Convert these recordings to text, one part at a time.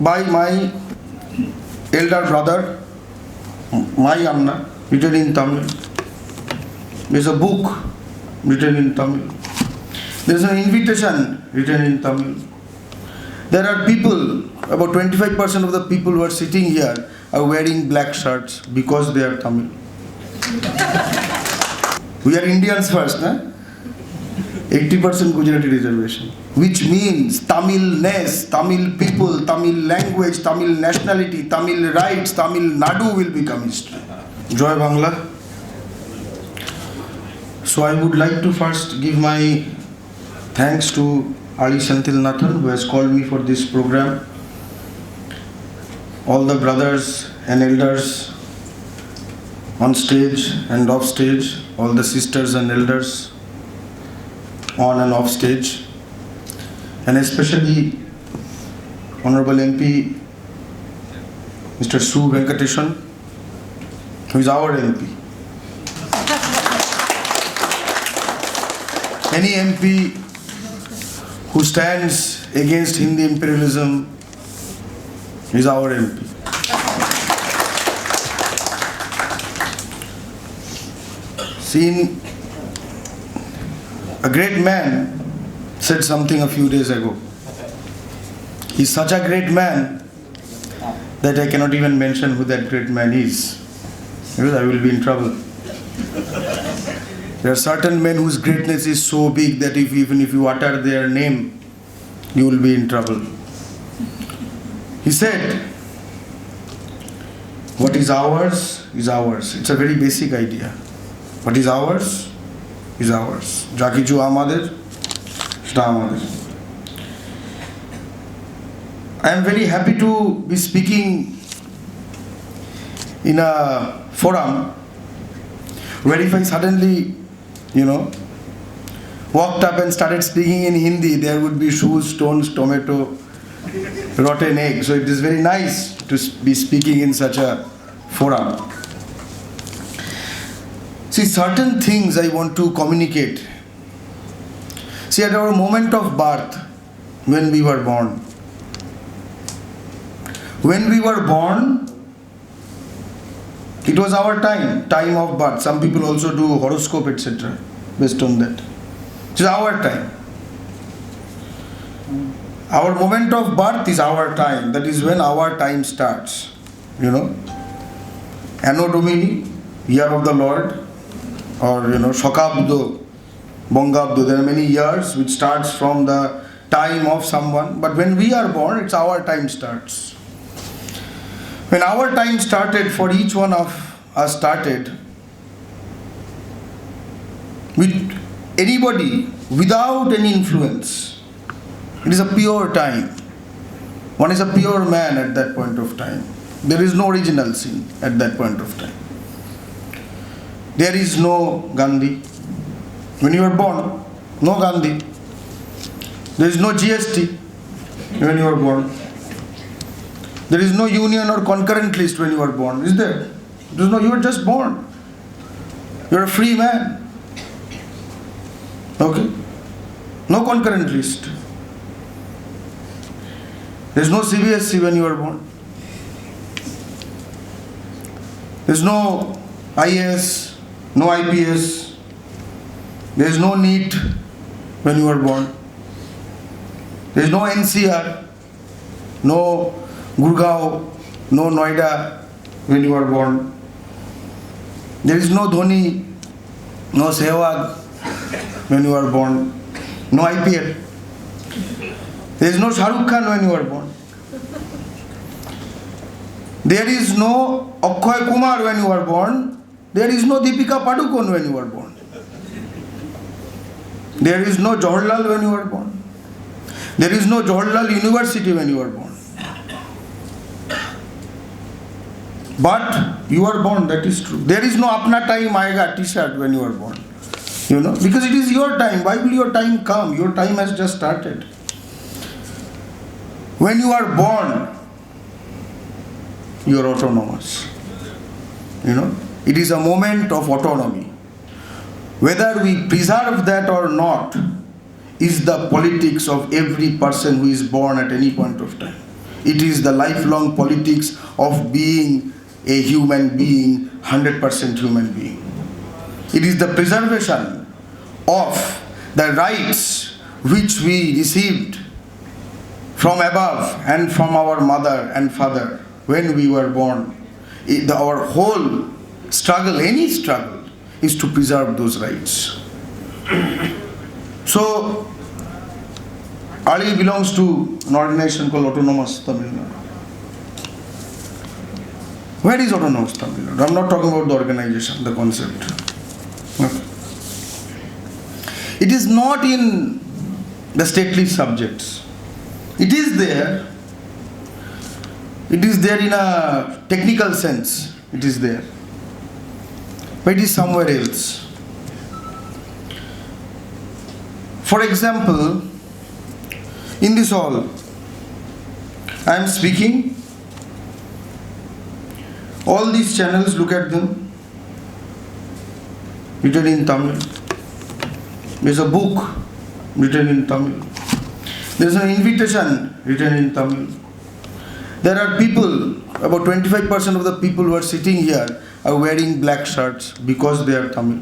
by my elder brother, my Anna, written in Tamil. There's a book written in Tamil. There's an invitation written in Tamil. There are people, about 25% of the people who are sitting here are wearing black shirts because they are Tamil. We are Indians first, 80% Gujarati reservation, which means Tamilness, Tamil people, Tamil language, Tamil nationality, Tamil rights, Tamil Nadu will become history. Joy Bangla. So I would like to first give my thanks to Ali Senthil Nathan, who has called me for this program. All the brothers and elders on stage and off stage, all the sisters and elders on and off stage, and especially Honorable MP Mr. Su Venkatesan, who is our MP. Any MP who stands against Hindi imperialism is our MP. See, a great man said something a few days ago. He's such a great man that I cannot even mention who that great man is, because I will be in trouble. There are certain men whose greatness is so big that even if you utter their name, you will be in trouble. He said, what is ours is ours. It's a very basic idea. What is ours is ours. Ja kichu amader, seta amader. I am very happy to be speaking in a forum where if I suddenly, walked up and started speaking in Hindi, there would be shoes, stones, tomato, rotten egg. So it is very nice to be speaking in such a forum. See, certain things I want to communicate. See, at our moment of birth, when we were born, it was our time of birth. Some people also do horoscope, etc. based on that. It is our time. Our moment of birth is our time. That is when our time starts. Anno Domini, year of the Lord, or Shokabdo, Bongabdo. There are many years which starts from the time of someone. But when we are born, it's our time starts. When our time started, for each one of us started, with anybody, without any influence. It is a pure time. One is a pure man at that point of time. There is no original sin at that point of time. There is no Gandhi. When you are born, no Gandhi. There is no GST when you are born. There is no union or concurrent list when you are born, is there? There is no, you are just born. You are a free man. Okay? No concurrent list. There is no CBSE when you are born. There is no IAS, no IPS. There is no NEET when you are born. There is no NCR, no Gurgaon, no Noida when you are born. There is no Dhoni, no Sehwag when you are born. No IPL. There is no Shah Rukh Khan when you are born. There is no Akshay Kumar when you are born. There is no Deepika Padukone when you are born. There is no Jawaharlal when you are born. There is no Jawaharlal University when you are born. But you are born, that is true. There is no Apna Time Aayega t-shirt when you are born. Because it is your time. Why will your time come? Your time has just started. When you are born, you are autonomous. It is a moment of autonomy. Whether we preserve that or not is the politics of every person who is born at any point of time. It is the lifelong politics of being a human being, 100% human being. It is the preservation of the rights which we received from above and from our mother and father when we were born. Our whole struggle, any struggle, is to preserve those rights. So, Ali belongs to an organization called Autonomous Tamil Nadu. Where is Autonomous Tamil Nadu? I'm not talking about the organization, the concept. Okay. It is not in the stately subjects. It is there. It is there in a technical sense. It is there. But it is somewhere else. For example, in this hall, I am speaking. All these channels, look at them, written in Tamil. There's a book written in Tamil. There's an invitation written in Tamil. There are people, about 25% of the people who are sitting here are wearing black shirts because they are Tamil.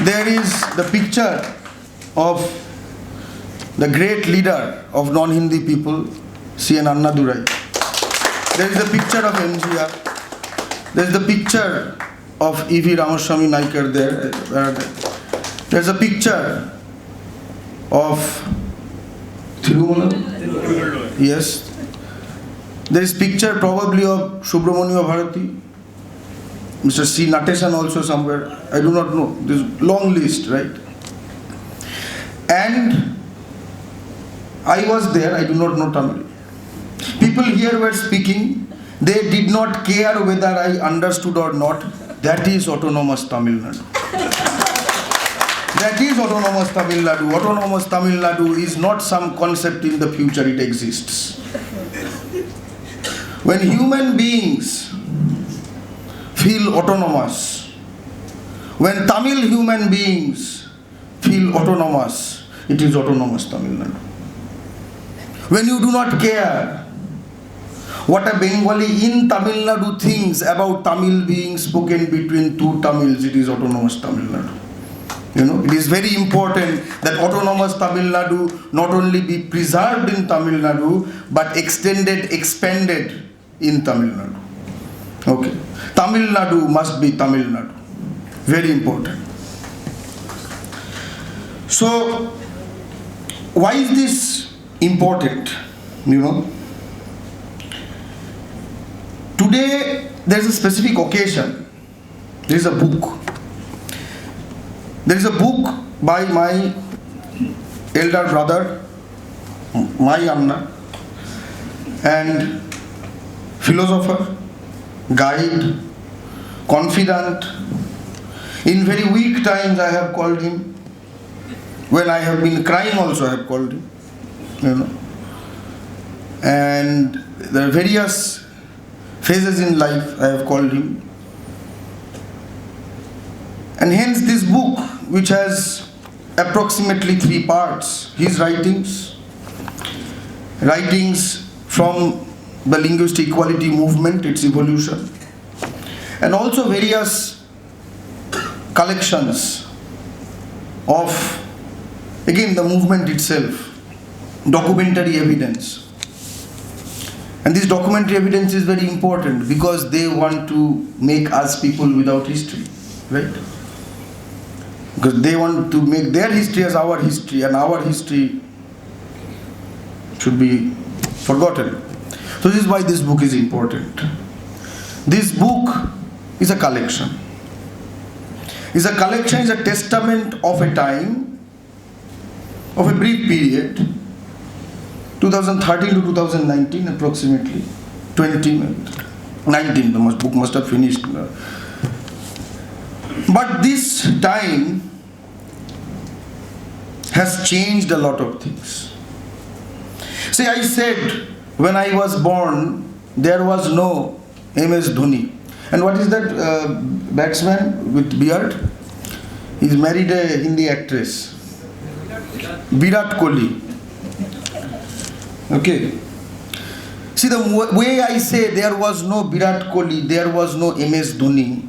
There is the picture of the great leader of non-Hindi people, C.N. Annadurai. There is a picture of MGR. There is the picture of E.V. Ramaswamy Naikar there. There is a picture of Thirumala. Yes. There is picture probably of Subramania Bharati. Mr. C. Natesan also somewhere. I do not know. This long list, right? And I was there. I do not know Tamil. People here were speaking. They did not care whether I understood or not. That is Autonomous Tamil Nadu. That is Autonomous Tamil Nadu. Autonomous Tamil Nadu is not some concept in the future. It exists. When human beings feel autonomous, when Tamil human beings feel autonomous, it is Autonomous Tamil Nadu. When you do not care what a Bengali in Tamil Nadu thinks about Tamil being spoken between two Tamils, it is Autonomous Tamil Nadu. You know, it is very important that Autonomous Tamil Nadu not only be preserved in Tamil Nadu, but extended, expanded in Tamil Nadu. Okay. Tamil Nadu must be Tamil Nadu. Very important. So, why is this important? You know, today there is a specific occasion. There is a book. There is a book by my elder brother, my Anna, and philosopher, guide, confidant. In very weak times I have called him. When I have been crying also I have called him. You know. And there are various phases in life I have called him. And hence this book, which has approximately 3 parts, his writings from the linguistic equality movement, its evolution, and also various collections of, again, the movement itself, documentary evidence. And this documentary evidence is very important because they want to make us people without history, right? Because they want to make their history as our history, and our history should be forgotten. So this is why this book is important. This book is a collection. It's a collection, is a testament of a time, of a brief period, 2013 to 2019 approximately, 2019, the book must have finished. But this time has changed a lot of things. See, I said when I was born, there was no MS Dhoni. And what is that batsman with beard? He's married a Hindi actress. Virat Kohli. Okay. See, the way I say there was no Virat Kohli, there was no MS Dhoni,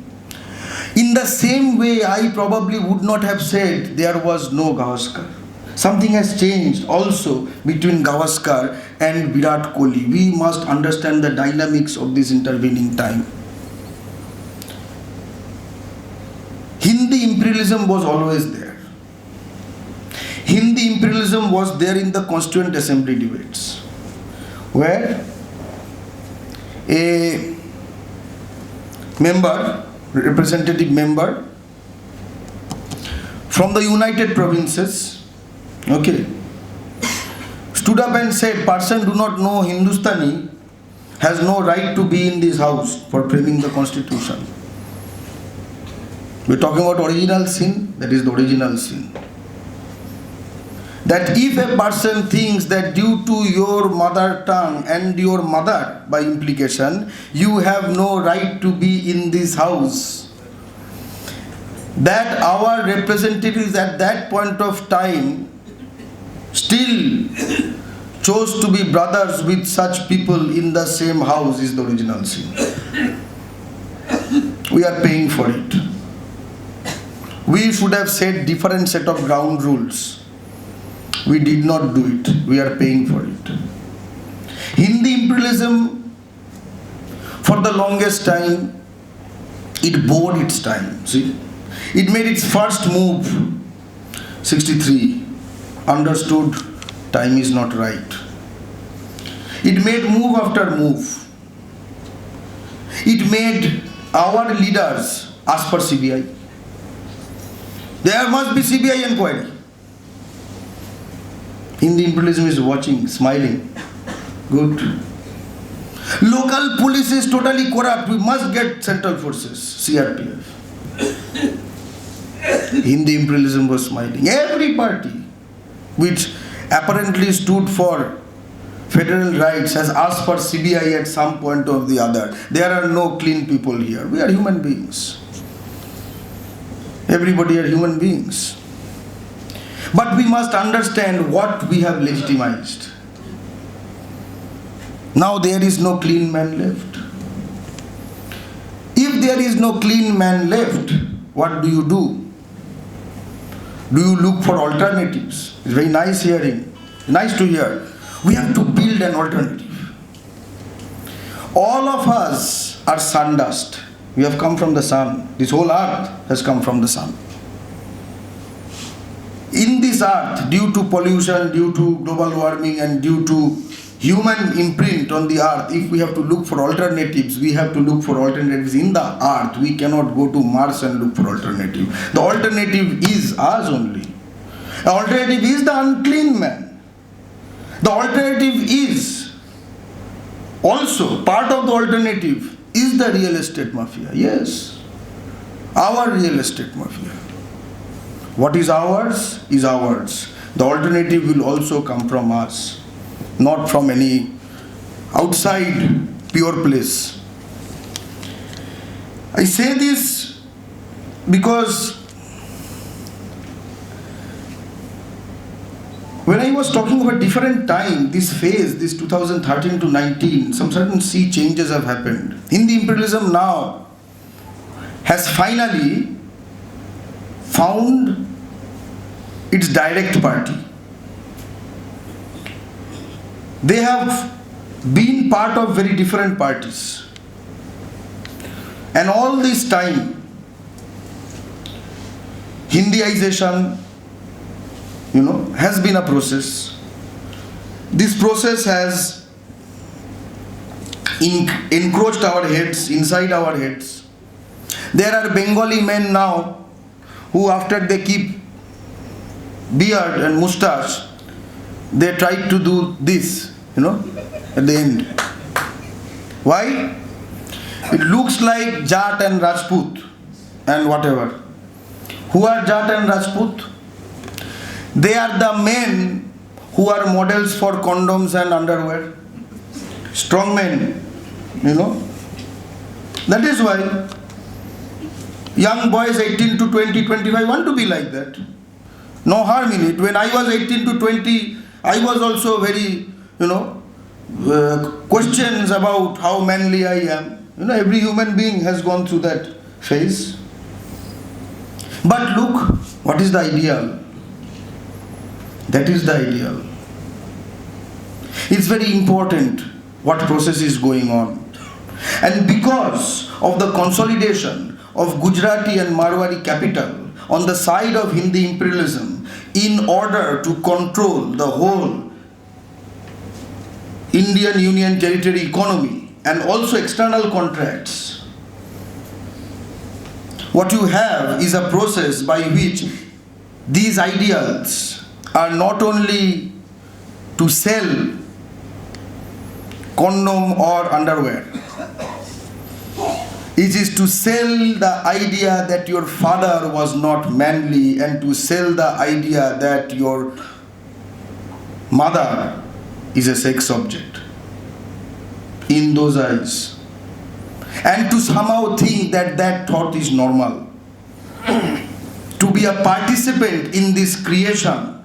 in the same way I probably would not have said there was no Gavaskar. Something has changed also between Gavaskar and Virat Kohli. We must understand the dynamics of this intervening time. Hindi imperialism was always there. Hindi imperialism was there in the Constituent Assembly debates, where a member, representative member from the United Provinces, okay, stood up and said, person do not know Hindustani has no right to be in this house for framing the constitution. We're talking about original sin, that is the original sin. That if a person thinks that due to your mother tongue and your mother by implication, you have no right to be in this house, that our representatives at that point of time still chose to be brothers with such people in the same house is the original sin. We are paying for it. We should have set different set of ground rules. We did not do it. We are paying for it. Hindi imperialism, for the longest time, it bore its time. See, it made its first move, 63, understood time is not right. It made move after move. It made our leaders ask for CBI. There must be CBI inquiry. Hindi imperialism is watching, smiling. Good. Local police is totally corrupt. We must get central forces, CRPF. Hindi imperialism was smiling. Every party which apparently stood for federal rights has asked for CBI at some point or the other. There are no clean people here. We are human beings. Everybody are human beings. But we must understand what we have legitimized. Now there is no clean man left. If there is no clean man left, what do you do? Do you look for alternatives? It's very nice hearing. Nice to hear. We have to build an alternative. All of us are sun dust. We have come from the sun. This whole earth has come from the sun. In this earth, due to pollution, due to global warming and due to human imprint on the earth, if we have to look for alternatives, we have to look for alternatives in the earth. We cannot go to Mars and look for alternative. The alternative is us only. The alternative is the unclean man. The alternative is also, part of the alternative is the real estate mafia. Yes, our real estate mafia. What is ours is ours. The alternative will also come from us, not from any outside pure place. I say this because when I was talking of a different time, this phase, this 2013 to 19, some certain sea changes have happened. Hindi imperialism now has finally found its direct party. They have been part of very different parties. And all this time, Hindiization, has been a process. This process has encroached our heads, inside our heads. There are Bengali men now who, after they keep beard and moustache, they try to do this, at the end. Why? It looks like Jat and Rajput and whatever. Who are Jat and Rajput? They are the men who are models for condoms and underwear. Strong men, That is why young boys 18 to 20, 25 want to be like that. No harm in it. When I was 18 to 20, I was also very questions about how manly I am. Every human being has gone through that phase. But look, what is the ideal? That is the ideal. It's very important what process is going on. And because of the consolidation of Gujarati and Marwari capital on the side of Hindi imperialism, in order to control the whole Indian Union territory economy and also external contracts, what you have is a process by which these ideals are not only to sell condom or underwear. It is to sell the idea that your father was not manly and to sell the idea that your mother is a sex object in those eyes. And to somehow think that that thought is normal. To be a participant in this creation.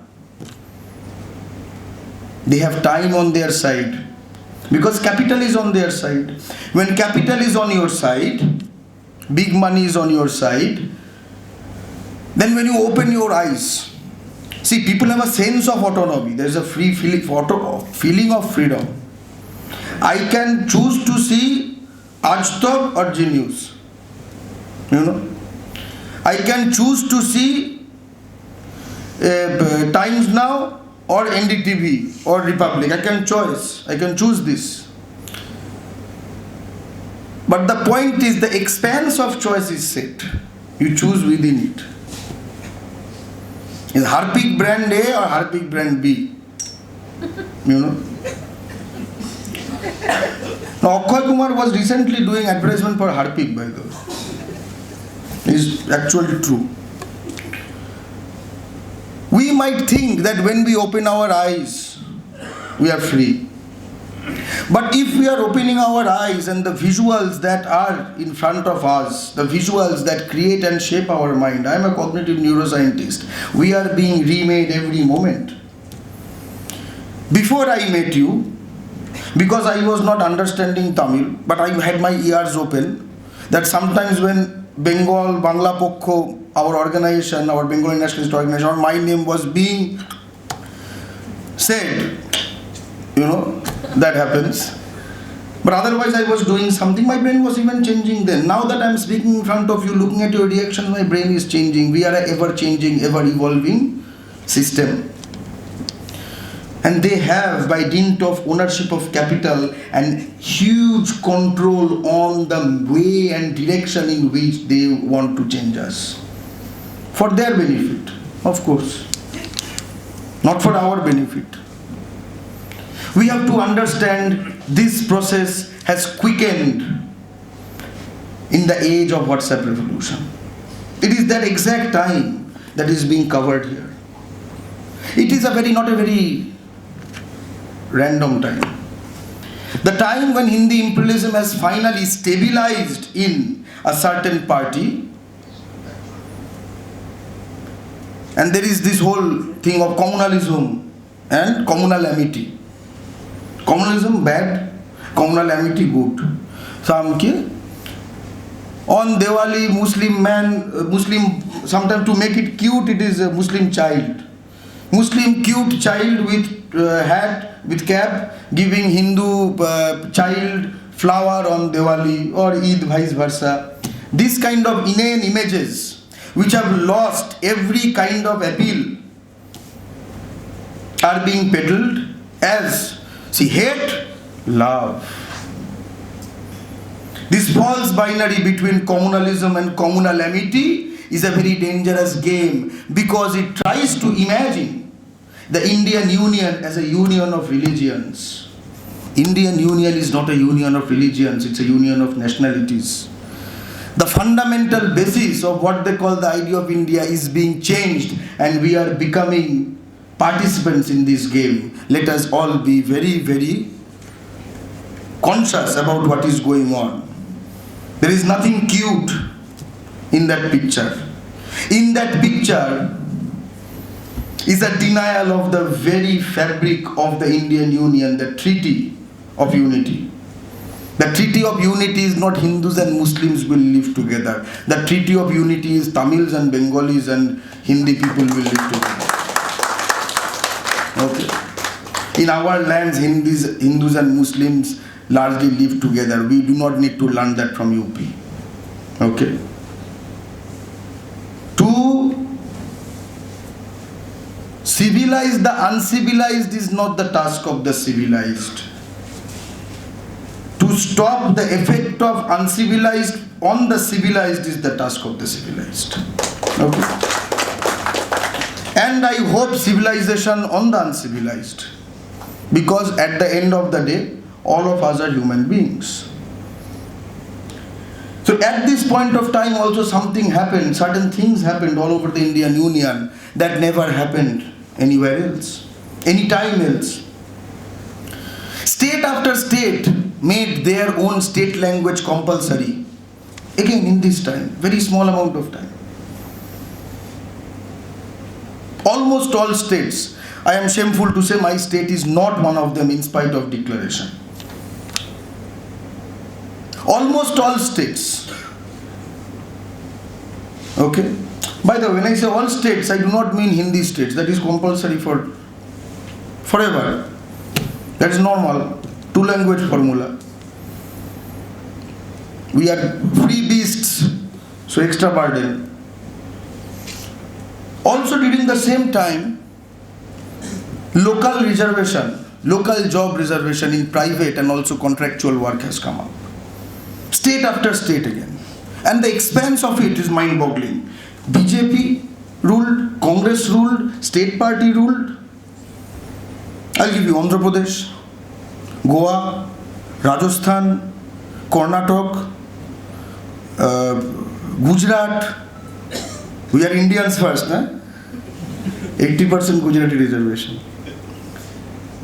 They have time on their side. Because capital is on their side. When capital is on your side, big money is on your side, then when you open your eyes, see, people have a sense of autonomy. There is a free feeling of freedom. I can choose to see Aaj Tak or Zee News. I can choose to see Times Now or NDTV or Republic. I can choose this. But the point is, the expanse of choice is set. You choose within it. Is Harpic brand A or Harpic brand B? Now, Akshay Kumar was recently doing advertisement for Harpic, by the way. It's actually true. We might think that when we open our eyes, we are free. But if we are opening our eyes and the visuals that are in front of us, the visuals that create and shape our mind, I am a cognitive neuroscientist, we are being remade every moment. Before I met you, because I was not understanding Tamil, but I had my ears open, that sometimes when Bengal, Bangla Pokho, our organization, our Bengali nationalist organization, or my name was being said, that happens. But otherwise I was doing something, my brain was even changing then. Now that I am speaking in front of you, looking at your reaction, my brain is changing. We are an ever-changing, ever-evolving system. And they have, by dint of ownership of capital and huge control on the way and direction in which they want to change us. For their benefit, of course. Not for our benefit. We have to understand this process has quickened in the age of WhatsApp revolution. It is that exact time that is being covered here. It is not a very random time. The time when Hindi imperialism has finally stabilized in a certain party, and there is this whole thing of communalism and communal amity. Communalism bad, communal amity good. So on Diwali, Muslim, sometimes to make it cute, it is a Muslim child. Muslim cute child with hat, with cap, giving Hindu child flower on Diwali or Eid, vice versa. This kind of inane images which have lost every kind of appeal are being peddled as, see, hate, love. This false binary between communalism and communal amity is a very dangerous game because it tries to imagine the Indian Union as a union of religions. Indian Union is not a union of religions, it's a union of nationalities. The fundamental basis of what they call the idea of India is being changed and we are becoming participants in this game. Let us all be very, very conscious about what is going on. There is nothing cute in that picture. In that picture, is a denial of the very fabric of the Indian Union, the Treaty of Unity. The Treaty of Unity is not Hindus and Muslims will live together. The Treaty of Unity is Tamils and Bengalis and Hindi people will live together. Okay. In our lands, Hindus and Muslims largely live together. We do not need to learn that from UP. Okay. To civilize the uncivilized is not the task of the civilized. To stop the effect of uncivilized on the civilized is the task of the civilized. Okay. And I hope civilization on the uncivilized. Because at the end of the day, all of us are human beings. So at this point of time also something happened, certain things happened all over the Indian Union that never happened anywhere else, any time else. State after state made their own state language compulsory. Again in this time, very small amount of time. Almost all states, I am shameful to say my state is not one of them in spite of declaration. Almost all states. Okay. By the way, when I say all states, I do not mean Hindi states. That is compulsory for forever. That is normal. Two language formula. We are free beasts, so extra burden. Also during the same time, local reservation, local job reservation in private and also contractual work has come up. State after state again. And the expense of it is mind-boggling. BJP ruled, Congress ruled, state party ruled. I'll give you Andhra Pradesh, Goa, Rajasthan, Karnataka, Gujarat. We are Indians first, 80% Gujarati reservation.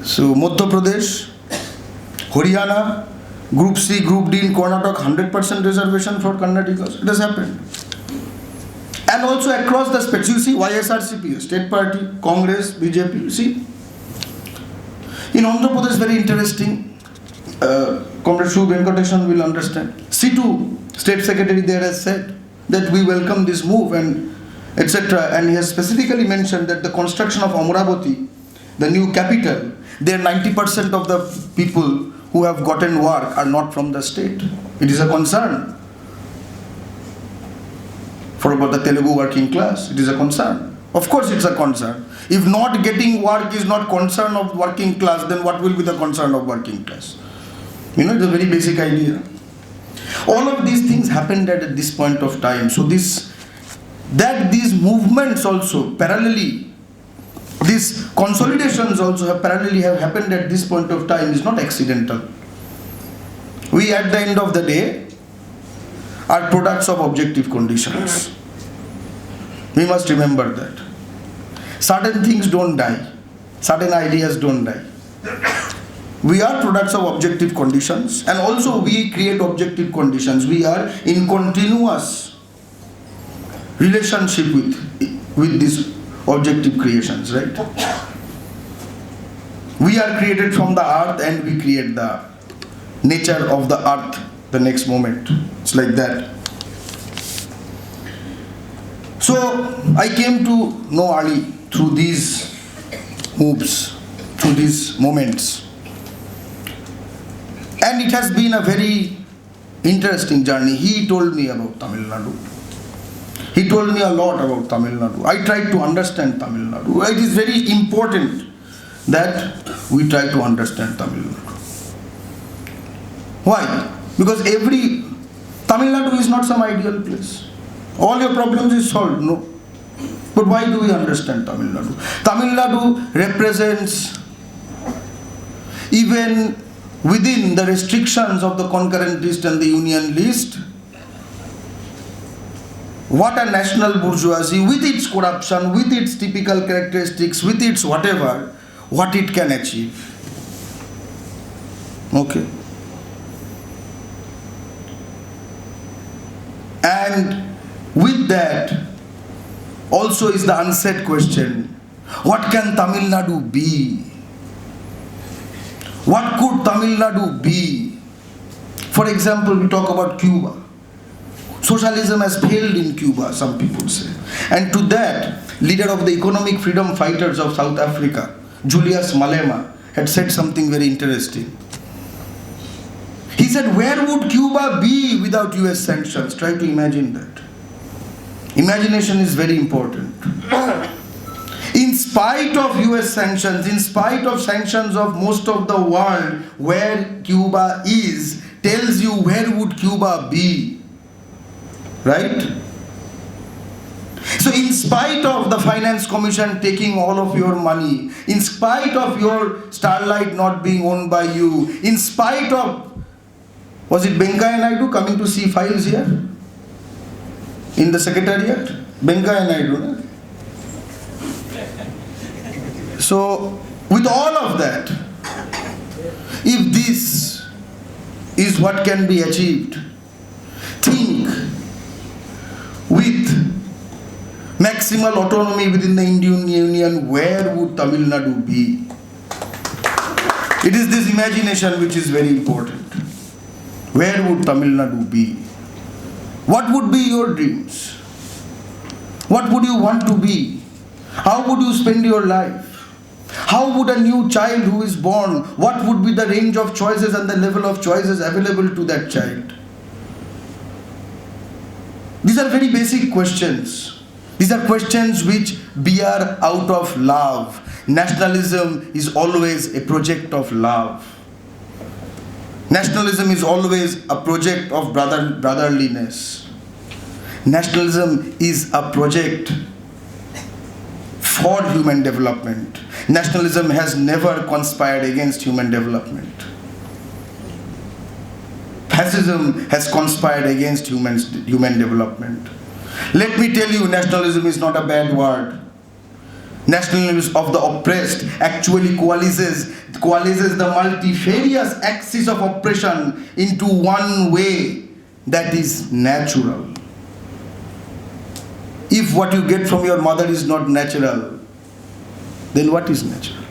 So Madhya Pradesh, Haryana, Group C, Group D in Karnataka, 100% reservation for Karnataka. It has happened. And also across the spectrum, you see YSRCP, State Party, Congress, BJP, you see. In Andhra Pradesh, very interesting. Comrade Shu Venkatesan will understand. C2, State Secretary there has said that we welcome this move and etc. And he has specifically mentioned that the construction of Amaravati, the new capital, there 90% of the people who have gotten work are not from the state. It is a concern for about the Telugu working class. It is a concern. Of course it's a concern. If not getting work is not concern of working class, then what will be the concern of working class? You know, it's a very basic idea. All of these things happened at this point of time. So these movements also parallelly, these consolidations also have happened at this point of time is not accidental. We at the end of the day are products of objective conditions. We must remember that. Certain things don't die. Certain ideas don't die. We are products of objective conditions and also we create objective conditions. We are in continuous relationship with these objective creations, right? We are created from the earth and we create the nature of the earth the next moment. It's like that. So I came to know Ali through these moves, through these moments. And it has been a very interesting journey. He told me about Tamil Nadu. He told me a lot about Tamil Nadu. I tried to understand Tamil Nadu. It is very important that we try to understand Tamil Nadu. Why? Because Tamil Nadu is not some ideal place. All your problems is solved. No. But why do we understand Tamil Nadu? Tamil Nadu represents, even within the restrictions of the concurrent list and the union list, what a national bourgeoisie with its corruption, with its typical characteristics, with its whatever, what it can achieve. Okay. And with that also is the unsaid question, What can Tamil Nadu be? What could Tamil Nadu be? For example, we talk about Cuba. Socialism has failed in Cuba, some people say. And to that, leader of the economic freedom fighters of South Africa, Julius Malema, had said something very interesting. He said, where would Cuba be without US sanctions? Try to imagine that. Imagination is very important. In spite of US sanctions, in spite of sanctions of most of the world, where Cuba is, tells you where would Cuba be. Right? So in spite of the Finance Commission taking all of your money, in spite of your Starlight not being owned by you, in spite of, was it Venkaiah Naidu coming to see files here? In the Secretariat? Venkaiah Naidu, no? So, with all of that, if this is what can be achieved, think with maximal autonomy within the Indian Union, where would Tamil Nadu be? It is this imagination which is very important. Where would Tamil Nadu be? What would be your dreams? What would you want to be? How would you spend your life? How would a new child who is born, what would be the range of choices and the level of choices available to that child? These are very basic questions. These are questions which bear out of love. Nationalism is always a project of love. Nationalism is always a project of brotherliness. Nationalism is a project for human development. Nationalism has never conspired against human development. Fascism has conspired against human development. Let me tell you, nationalism is not a bad word. Nationalism of the oppressed actually coalesces the multifarious axis of oppression into one way that is natural. If what you get from your mother is not natural, then what is natural?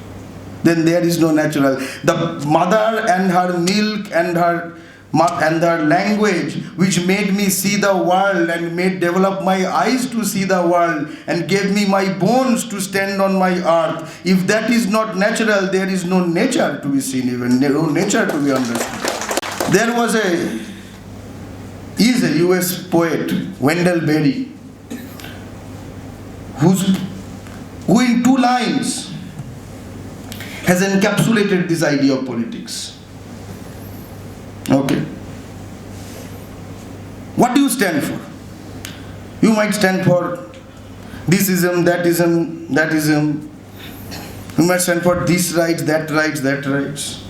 Then there is no natural. The mother and her milk and her language, which made me see the world and made develop my eyes to see the world and gave me my bones to stand on my earth. If that is not natural, there is no nature to be seen, even no nature to be understood. There was a US poet, Wendell Berry, who in 2 lines has encapsulated this idea of politics. Okay. What do you stand for? You might stand for thisism, that-ism. You might stand for this rights, that rights.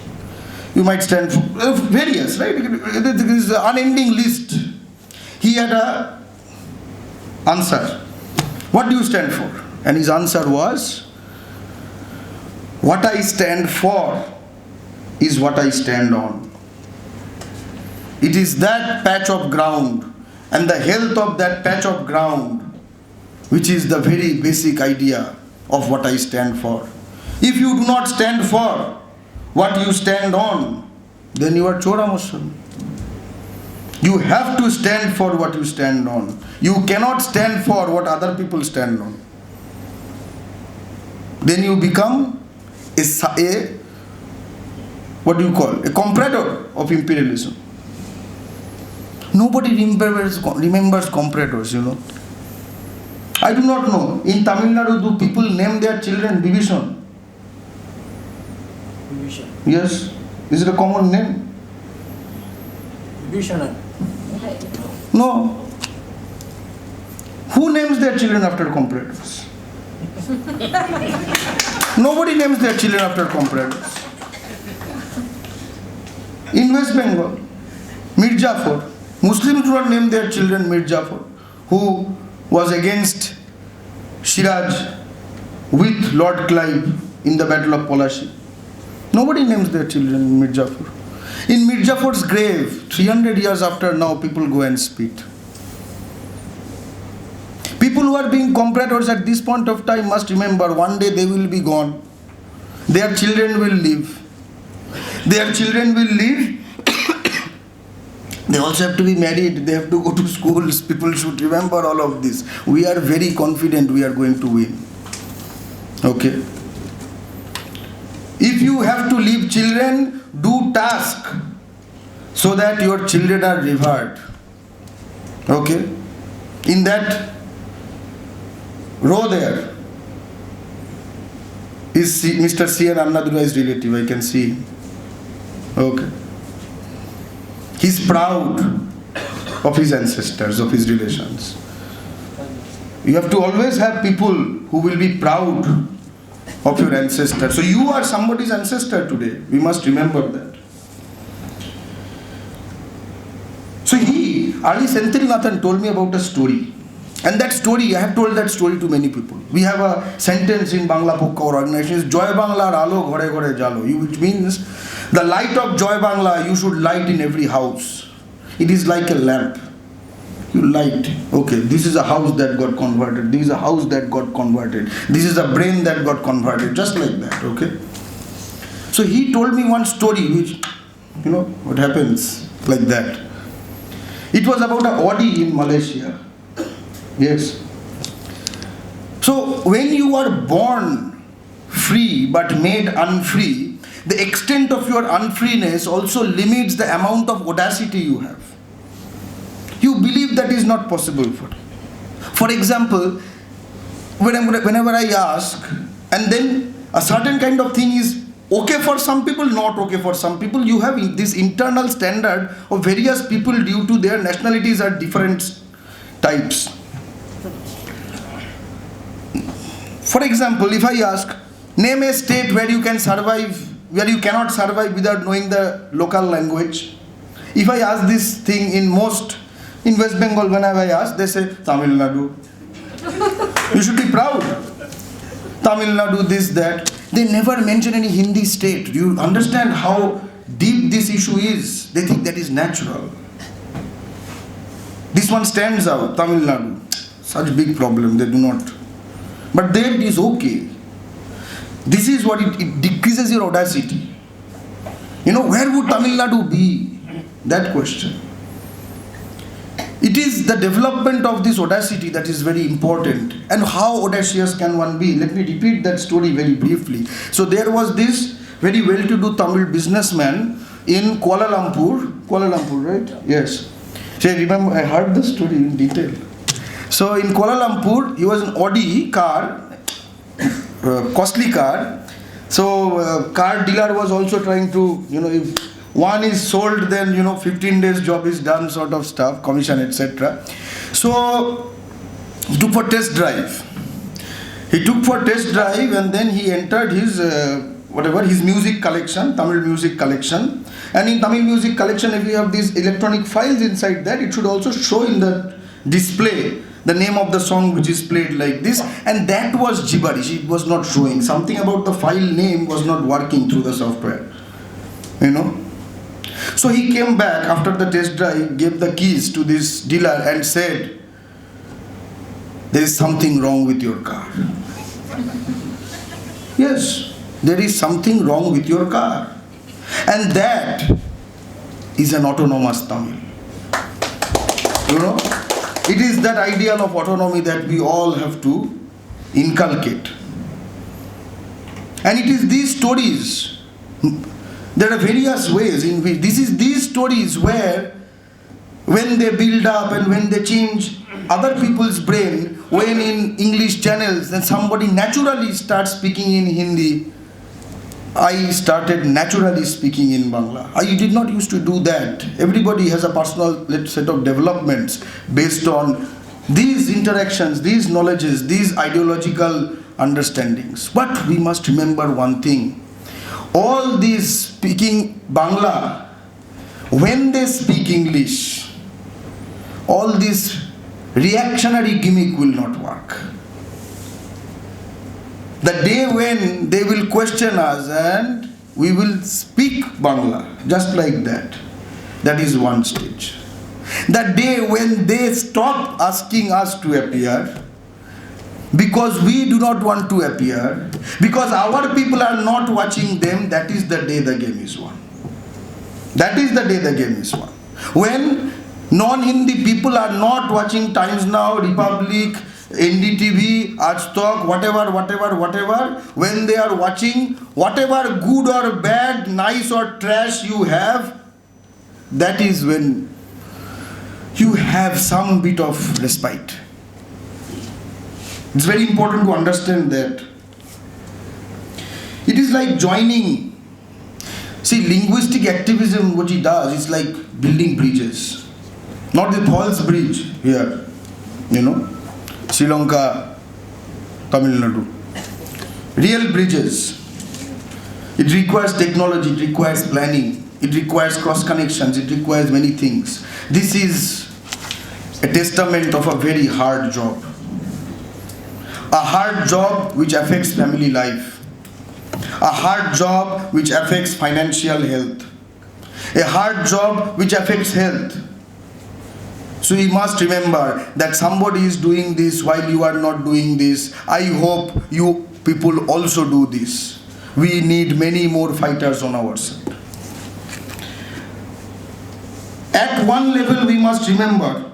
You might stand for various, right? There is an unending list. He had an answer. What do you stand for? And his answer was, what I stand for is what I stand on. It is that patch of ground and the health of that patch of ground which is the very basic idea of what I stand for. If you do not stand for what you stand on, then you are Chora Muslim. You have to stand for what you stand on. You cannot stand for what other people stand on. Then you become a what do you call? A comprador of imperialism. Nobody remembers compradors, you know. I do not know. In Tamil Nadu, do people name their children Bibhishan? Bibhishan. Yes. Is it a common name? Bibhishan. No. Who names their children after compradors? Nobody names their children after compradors. In West Bengal, Mir Jafar, Muslims do not name their children Mir Jafar, who was against Siraj with Lord Clive in the Battle of Polashi. Nobody names their children Mir Jafar. In Mir Jafar's grave, 300 years after now, people go and spit. People who are being comparators at this point of time must remember one day they will be gone. Their children will live. Their children will live. They also have to be married. They have to go to schools. People should remember all of this. We are very confident we are going to win. Okay. If you have to leave children, do task so that your children are revered. Okay. In that row there is Mr. C.N. Annadurai's relative. I can see him. Okay. He's proud of his ancestors, of his relations. You have to always have people who will be proud of your ancestors. So you are somebody's ancestor today. We must remember that. So Ali Senthilnathan told me about a story. And that story, I have told that story to many people. We have a sentence in Bangla Pokka organization, Joy Bangla Alo Ghore Ghore Jalo, which means the light of Joy Bangla you should light in every house. It is like a lamp. You light. Okay, this is a house that got converted. This is a house that got converted. This is a brain that got converted. Just like that, okay? So he told me one story which, what happens like that. It was about an Audi in Malaysia. Yes. So when you are born free but made unfree, the extent of your unfreeness also limits the amount of audacity you have. You believe that is not possible for you. For example, whenever I ask, and then a certain kind of thing is okay for some people, not okay for some people, you have this internal standard of various people due to their nationalities are different types. For example, if I ask, name a state where you can survive, where you cannot survive without knowing the local language. If I ask this thing in West Bengal, whenever I ask, they say Tamil Nadu. You should be proud. Tamil Nadu, this, that. They never mention any Hindi state. Do you understand how deep this issue is? They think that is natural. This one stands out, Tamil Nadu. Such big problem, they do not. But there it is okay. This is what it decreases your audacity. Where would Tamil Nadu be? That question. It is the development of this audacity that is very important. And how audacious can one be? Let me repeat that story very briefly. So there was this very well-to-do Tamil businessman in Kuala Lumpur, right? Yes. So I remember, I heard the story in detail. So in Kuala Lumpur, he was an Audi car, costly car. So car dealer was also trying to, if one is sold, then 15 days job is done, sort of stuff, commission, etc. So he took for test drive. And then he entered his his music collection, Tamil music collection. And in Tamil music collection, if you have these electronic files inside that, it should also show in the display the name of the song which is played like this, and that was gibberish. It was not showing. Something about the file name was not working through the software. So he came back after the test drive, gave the keys to this dealer and said, there is something wrong with your car. Yes, there is something wrong with your car. And that is an autonomous Tamil. It is that ideal of autonomy that we all have to inculcate. And it is these stories, there are various ways in which, these stories where, when they build up and when they change other people's brain, when in English channels, then somebody naturally starts speaking in Hindi, I started naturally speaking in Bangla. I did not used to do that. Everybody has a personal set of developments based on these interactions, these knowledges, these ideological understandings. But we must remember one thing. All these speaking Bangla, when they speak English, all this reactionary gimmick will not work. The day when they will question us and we will speak Bangla, just like that is one stage. The day when they stop asking us to appear because we do not want to appear, because our people are not watching them, that is the day the game is won. That is the day the game is won. When non-Hindi people are not watching Times Now, Republic, NDTV, Aaj Tak, whatever, when they are watching whatever good or bad, nice or trash you have, that is when you have some bit of respite. It's very important to understand that. It is like joining. See, linguistic activism, what it does, is like building bridges. Not the false bridge here, Sri Lanka, Tamil Nadu. Real bridges. It requires technology, it requires planning, it requires cross connections, it requires many things. This is a testament of a very hard job. A hard job which affects family life. A hard job which affects financial health. A hard job which affects health. So you must remember that somebody is doing this while you are not doing this. I hope you people also do this. We need many more fighters on our side. At one level we must remember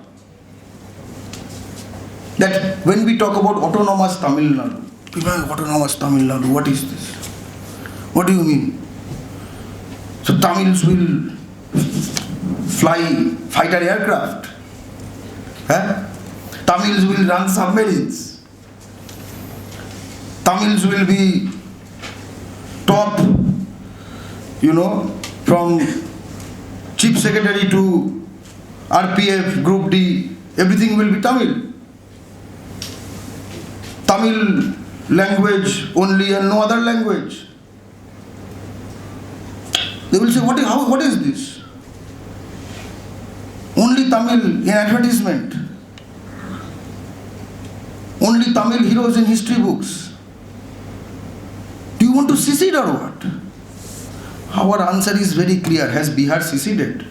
that when we talk about autonomous Tamil Nadu, people are like, autonomous Tamil Nadu, what is this? What do you mean? So Tamils will fly fighter aircraft. Tamils will run submarines. Tamils will be top, from Chief Secretary to RPF, Group D, everything will be Tamil. Tamil language only and no other language. They will say, what is this? Only Tamil in advertisement. Only Tamil heroes in history books. Do you want to secede or what? Our answer is very clear. Has Bihar seceded?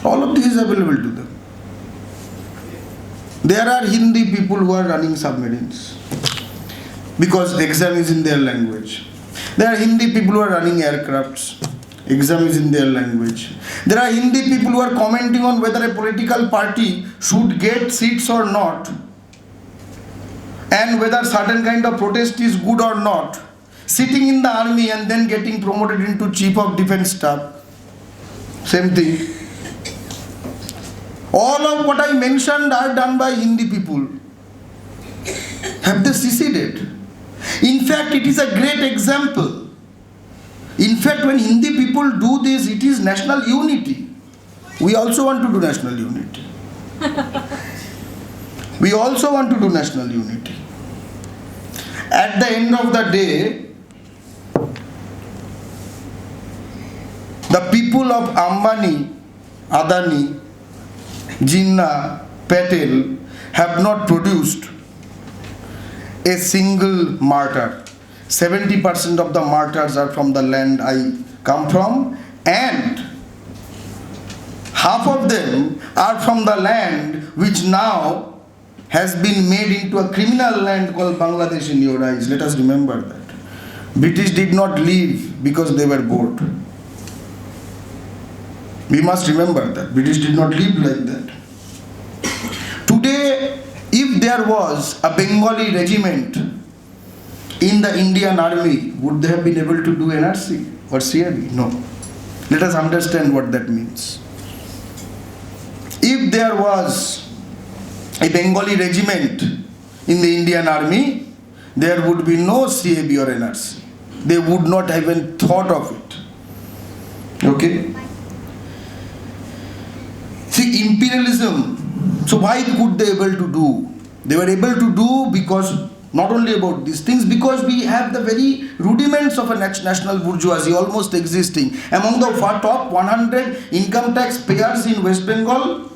All of this is available to them. There are Hindi people who are running submarines because the exam is in their language. There are Hindi people who are running aircrafts. Exam is in their language. There are Hindi people who are commenting on whether a political party should get seats or not, and whether certain kind of protest is good or not, sitting in the army and then getting promoted into Chief of Defence Staff. Same thing. All of what I mentioned are done by Hindi people. Have they seceded? In fact, it is a great example. In fact, when Hindi people do this, it is national unity. We also want to do national unity. We also want to do national unity. At the end of the day, the people of Ambani, Adani, Jinnah, Patel have not produced a single martyr. 70% of the martyrs are from the land I come from, and half of them are from the land which now has been made into a criminal land called Bangladesh in your eyes. Let us remember that. British did not leave because they were bored. We must remember that. British did not live like that. Today, if there was a Bengali regiment in the Indian army, would they have been able to do NRC or CIB? No. Let us understand what that means. If there was a Bengali regiment in the Indian army, there would be no CAB or NRC. They would not have even thought of it. Okay? See, imperialism. So why could they able to do? They were able to do because not only about these things, because we have the very rudiments of a national bourgeoisie almost existing. Among the top 100 income tax payers in West Bengal,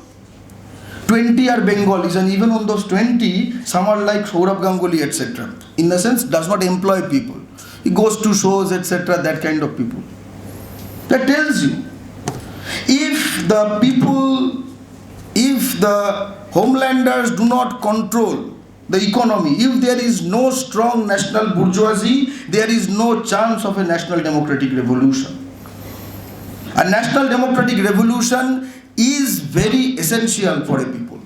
20 are Bengalis, and even on those 20, some are like Saurabh Ganguly, etc. In the sense, does not employ people. He goes to shows, etc., that kind of people. That tells you, if the people, if the homelanders do not control the economy. If there is no strong national bourgeoisie, there is no chance of a national democratic revolution. A national democratic revolution is very essential for a people.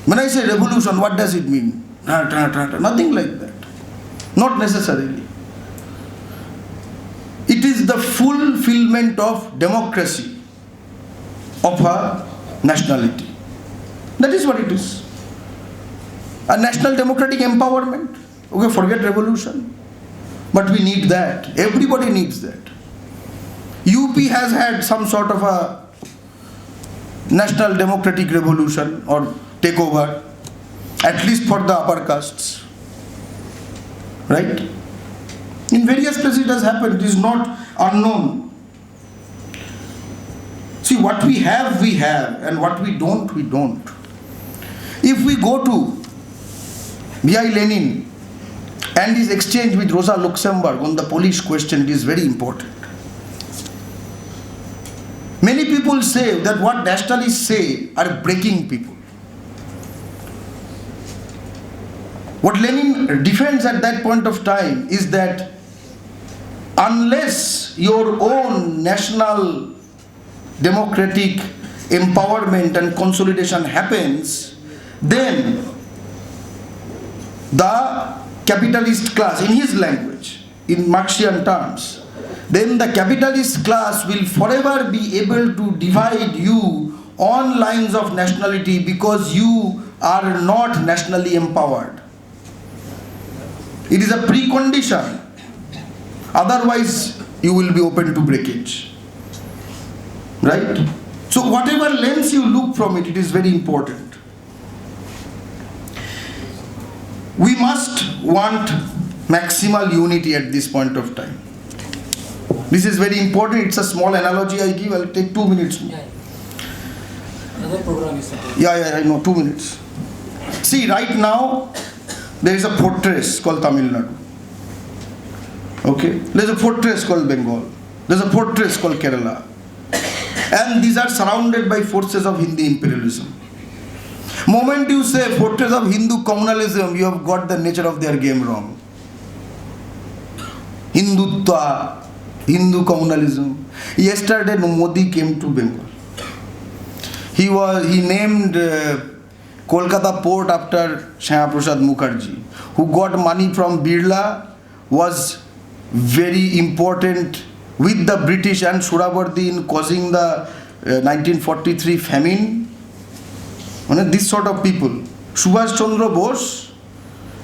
When I say revolution, what does it mean? Nothing like that. Not necessarily. It is the fulfillment of democracy of a nationality. That is what it is. A national democratic empowerment. Okay, forget revolution. But we need that. Everybody needs that. UP has had some sort of a national democratic revolution or takeover, at least for the upper castes. Right? In various places it has happened. It is not unknown. See, what we have, and what we don't, we don't. If we go to V.I. Lenin and his exchange with Rosa Luxemburg on the Polish question, it is very important. Many people say that what nationalists say are breaking people. What Lenin defends at that point of time is that unless your own national democratic empowerment and consolidation happens, then the capitalist class, in his language, in Marxian terms, then the capitalist class will forever be able to divide you on lines of nationality because you are not nationally empowered. It is a precondition. Otherwise, you will be open to breakage. Right? So whatever lens you look from it, it is very important. We must want maximal unity at this point of time. This is very important. It's a small analogy I give. I'll take 2 minutes. Another program is supposed. I know, 2 minutes. See, right now, there is a fortress called Tamil Nadu. Okay? There's a fortress called Bengal. There's a fortress called Kerala. And these are surrounded by forces of Hindi imperialism. Moment you say fortress of Hindu communalism, you have got the nature of their game wrong. Hindutva, Hindu communalism. Yesterday Modi came to Bengal. He named Kolkata port after Shyama Prasad Mukherjee, who got money from Birla, was very important with the British and Surabardi in causing the 1943 famine. This sort of people. Subhash Chandra Bose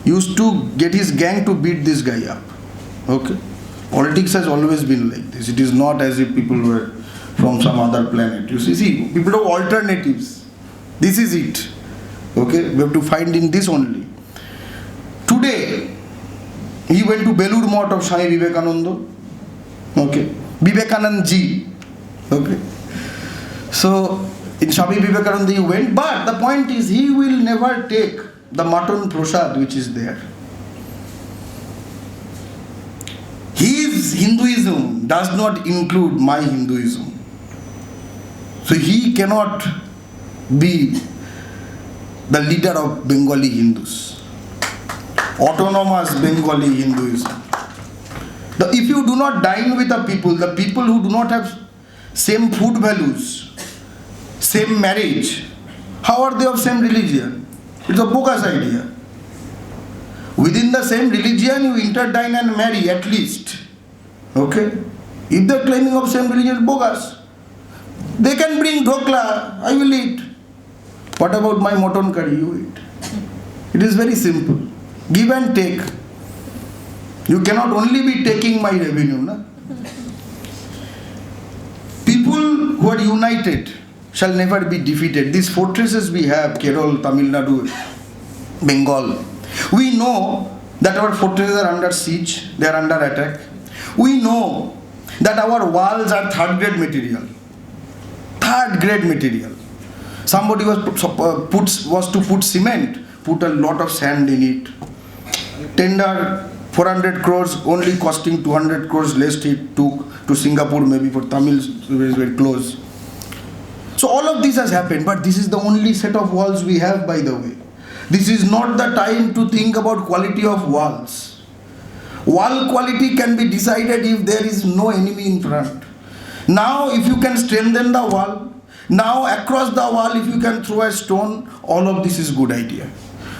used to get his gang to beat this guy up. Okay? Politics has always been like this. It is not as if people were from some other planet. You see, people have alternatives. This is it. Okay? We have to find in this only. Today, he went to Belur Mott of Swami Vivekananda. Okay? Vivekanand ji. Okay? So, in Swami Vivekananda he went, but the point is he will never take the mutton prasad which is there. His Hinduism does not include my Hinduism. So he cannot be the leader of Bengali Hindus. Autonomous Bengali Hinduism. If you do not dine with the people who do not have same food values, same marriage, how are they of same religion? It's a bogus idea. Within the same religion, you interdine and marry at least. Okay? If they're claiming of same religion, bogus. They can bring dhokla, I will eat. What about my mutton curry? You eat. It is very simple. Give and take. You cannot only be taking my revenue. Na? People who are united shall never be defeated. These fortresses we have, Kerala, Tamil Nadu, Bengal, we know that our fortresses are under siege, they are under attack. We know that our walls are third grade material. Third grade material. Somebody was to put cement, put a lot of sand in it. Tender 400 crores, only costing 200 crores less he took to Singapore, maybe for Tamils, very close. So all of this has happened, but this is the only set of walls we have, by the way. this is not the time to think about quality of walls. Wall quality can be decided if there is no enemy in front. Now if you can strengthen the wall, now across the wall if you can throw a stone, all of this is good idea.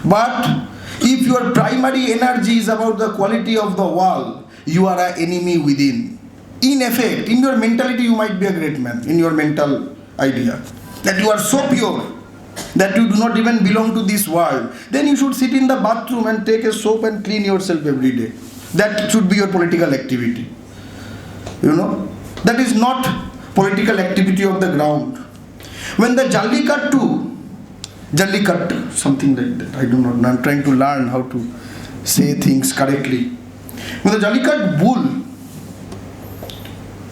But if your primary energy is about the quality of the wall, you are an enemy within. In effect, in your mentality you might be a great man, in your mental idea, that you are so pure, that you do not even belong to this world. Then you should sit in the bathroom and take a soap and clean yourself every day. That should be your political activity. You know, that is not political activity of the ground. When the Jallikattu, something like that, I do not know, I'm trying to learn how to say things correctly. When the Jallikattu bull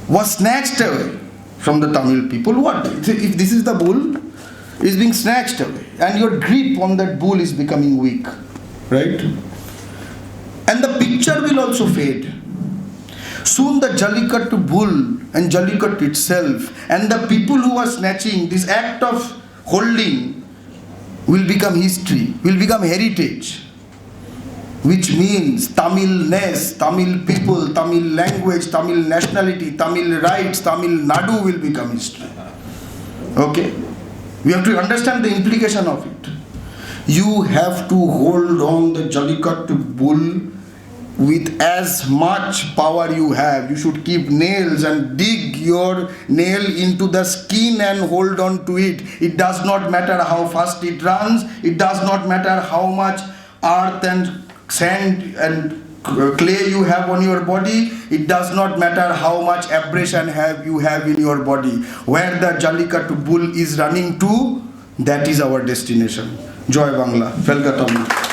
was snatched away from the Tamil people, what? If this is the bull, is being snatched away, and your grip on that bull is becoming weak, right? And the picture will also fade. Soon the Jallikattu bull and Jallikattu itself and the people who are snatching, this act of holding will become history, will become heritage, which means Tamilness, Tamil people, Tamil language, Tamil nationality, Tamil rights, Tamil Nadu will become history. Okay? We have to understand the implication of it. You have to hold on the Jallikattu bull with as much power you have. You should keep nails and dig your nail into the skin and hold on to it. It does not matter how fast it runs. It does not matter how much earth and sand and clay you have on your body. It does not matter how much abrasion you have in your body. Where the Jallikattu bull is running to, that is our destination. Joy Bangla. Welcome.